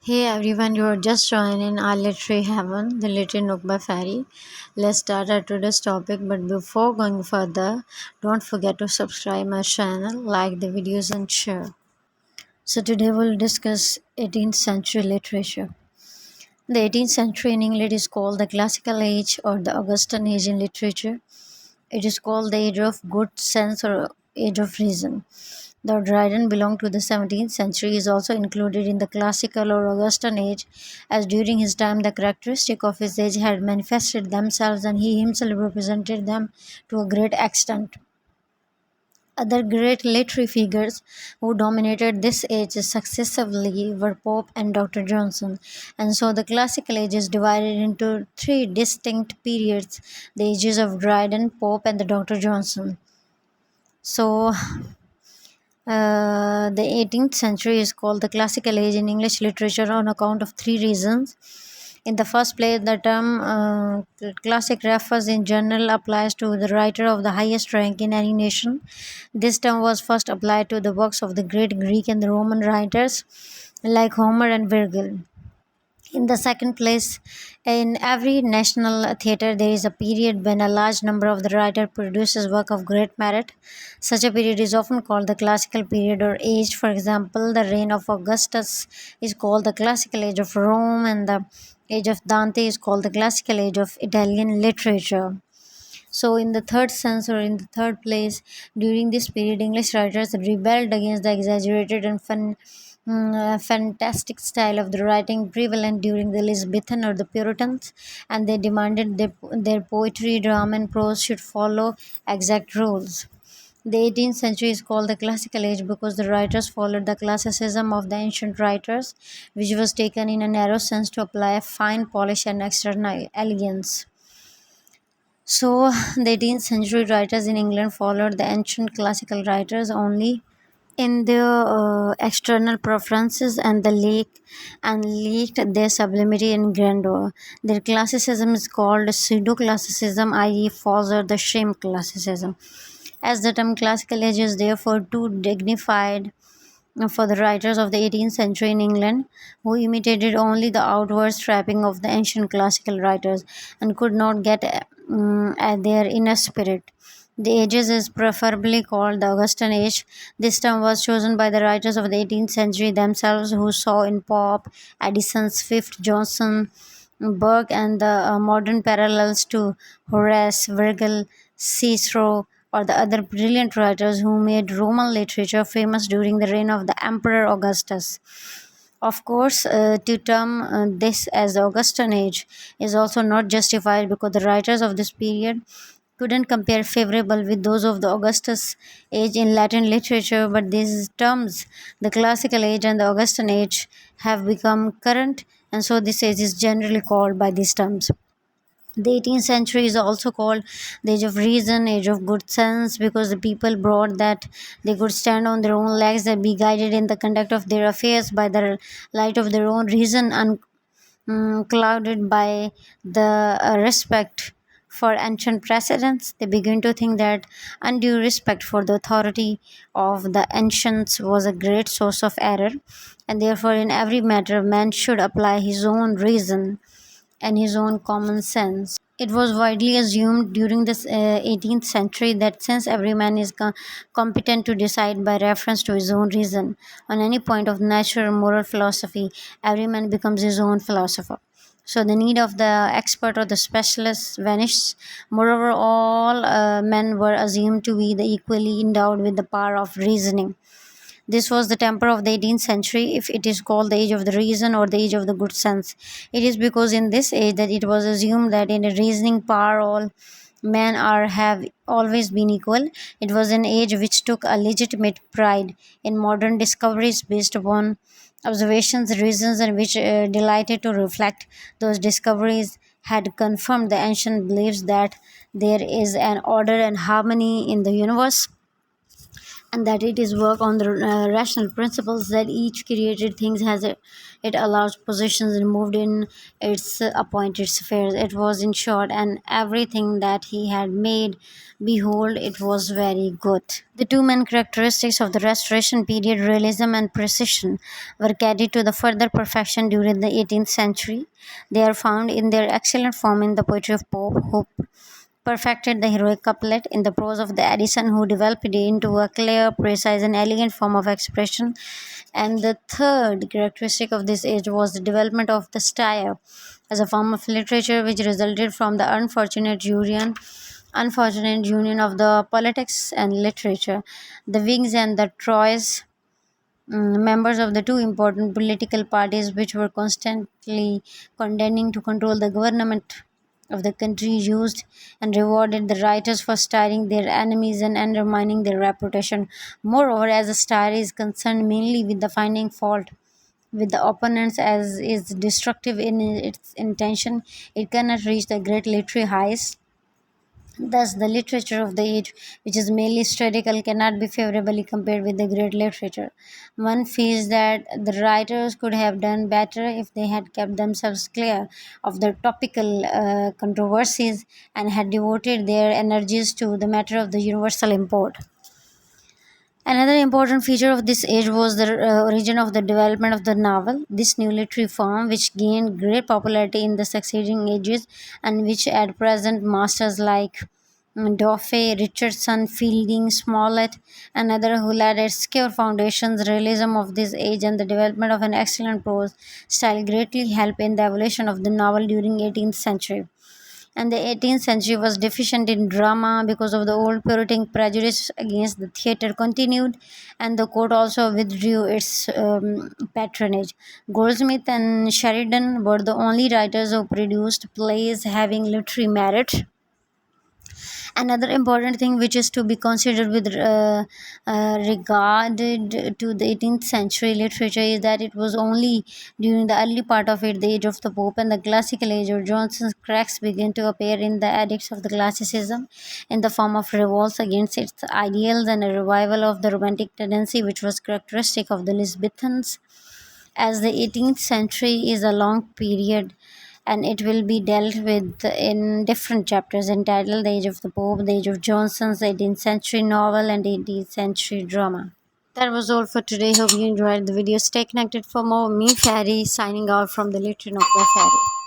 Hey everyone, you are just joining our literary heaven, the Literary Nook by Fairy. Let's start our today's topic, but before going further, don't forget to subscribe my channel, like the videos and share. So today we'll discuss 18th century literature. The 18th century in English is called the Classical Age or the Augustan Age in literature. It is called the Age of Good Sense or Age of Reason. Though Dryden belonged to the 17th century, he is also included in the Classical or Augustan age, as during his time the characteristics of his age had manifested themselves and he himself represented them to a great extent. Other great literary figures who dominated this age successively were Pope and Dr. Johnson, and so the classical age is divided into three distinct periods: the ages of Dryden, Pope, and the Dr. Johnson. So, the 18th century is called the classical age in English literature on account of three reasons. In the first place, the term classic refers in general applies to the writer of the highest rank in any nation. This term was first applied to the works of the great Greek and the Roman writers like Homer and Virgil. In the second place, in every national theatre, there is a period when a large number of the writer produces work of great merit. Such a period is often called the classical period or age. For example, the reign of Augustus is called the classical age of Rome, and the age of Dante is called the classical age of Italian literature. So, in the third sense or in the third place, during this period, English writers rebelled against the exaggerated and fantastic style of the writing prevalent during the Elizabethan or the Puritans, and they demanded their poetry, drama, and prose should follow exact rules. The 18th century is called the classical age because the writers followed the classicism of the ancient writers, which was taken in a narrow sense to apply fine polish and external elegance. So, the 18th century writers in England followed the ancient classical writers only in their external preferences and leaked their sublimity and grandeur. Their classicism is called pseudo-classicism, i.e. false or the sham classicism. As the term classical age is therefore too dignified for the writers of the 18th century in England, who imitated only the outward strapping of the ancient classical writers and could not get at their inner spirit. The ages is preferably called the Augustan age. This term was chosen by the writers of the 18th century themselves, who saw in Pope, Addison, Swift, Johnson, Burke, and the modern parallels to Horace, Virgil, Cicero, or the other brilliant writers who made Roman literature famous during the reign of the Emperor Augustus. Of course, to term this as the Augustan age is also not justified because the writers of this period couldn't compare favorable with those of the Augustus age in Latin literature, but these terms, the classical age and the Augustan age, have become current, and so this age is generally called by these terms. The 18th century is also called the age of reason, age of good sense, because the people brought that they could stand on their own legs and be guided in the conduct of their affairs by the light of their own reason, unclouded by the respect for ancient precedents. They begin to think that undue respect for the authority of the ancients was a great source of error, and therefore, in every matter, man should apply his own reason and his own common sense. It was widely assumed during the 18th century that since every man is competent to decide by reference to his own reason on any point of natural or moral philosophy, every man becomes his own philosopher. So the need of the expert or the specialist vanished. Moreover, all men were assumed to be the equally endowed with the power of reasoning. This was the temper of the 18th century, if it is called the age of the reason or the age of the good sense. It is because in this age that it was assumed that in a reasoning power all men are have always been equal. It was an age which took a legitimate pride in modern discoveries based upon observations, reasons, and which delighted to reflect those discoveries had confirmed the ancient beliefs that there is an order and harmony in the universe. and that it is work on the rational principles that each created things has it allows positions and moved in its appointed spheres. It was in short, and everything that he had made, behold, it was very good. The two main characteristics of the Restoration period, realism and precision, were carried to the further perfection during the 18th century. They are found in their excellent form in the poetry of Pope, who perfected the heroic couplet in the prose of the Addison, who developed it into a clear, precise, and elegant form of expression. And the third characteristic of this age was the development of the style as a form of literature, which resulted from the unfortunate union of the politics and literature. The Whigs and the Troyes, members of the two important political parties which were constantly contending to control the government of the country, used and rewarded the writers for starring their enemies and undermining their reputation. Moreover, as a star is concerned mainly with the finding fault with the opponents as is destructive in its intention, it cannot reach the great literary heights. Thus, the literature of the age, which is mainly satirical, cannot be favorably compared with the great literature. One feels that the writers could have done better if they had kept themselves clear of the topical controversies and had devoted their energies to the matter of the universal import. Another important feature of this age was the origin of the development of the novel. This new literary form, which gained great popularity in the succeeding ages and which at present masters like Daffy, Richardson, Fielding, Smollett, and others who laid its secure foundations, realism of this age and the development of an excellent prose style greatly helped in the evolution of the novel during 18th century. And the 18th century was deficient in drama because of the old Puritan prejudice against the theatre continued, and the court also withdrew its patronage. Goldsmith and Sheridan were the only writers who produced plays having literary merit. Another important thing which is to be considered with regarded to the 18th century literature is that it was only during the early part of it, the age of the Pope and the classical age of Johnson's, cracks began to appear in the edicts of the classicism in the form of revolts against its ideals and a revival of the romantic tendency which was characteristic of the Elizabethans. As the 18th century is a long period, and it will be dealt with in different chapters entitled The Age of the Pope, The Age of Johnson's 18th century novel, and 18th century drama. That was all for today. Hope you enjoyed the video. Stay connected for more. Me, Fairy, signing out from the Little Nook by Fairy.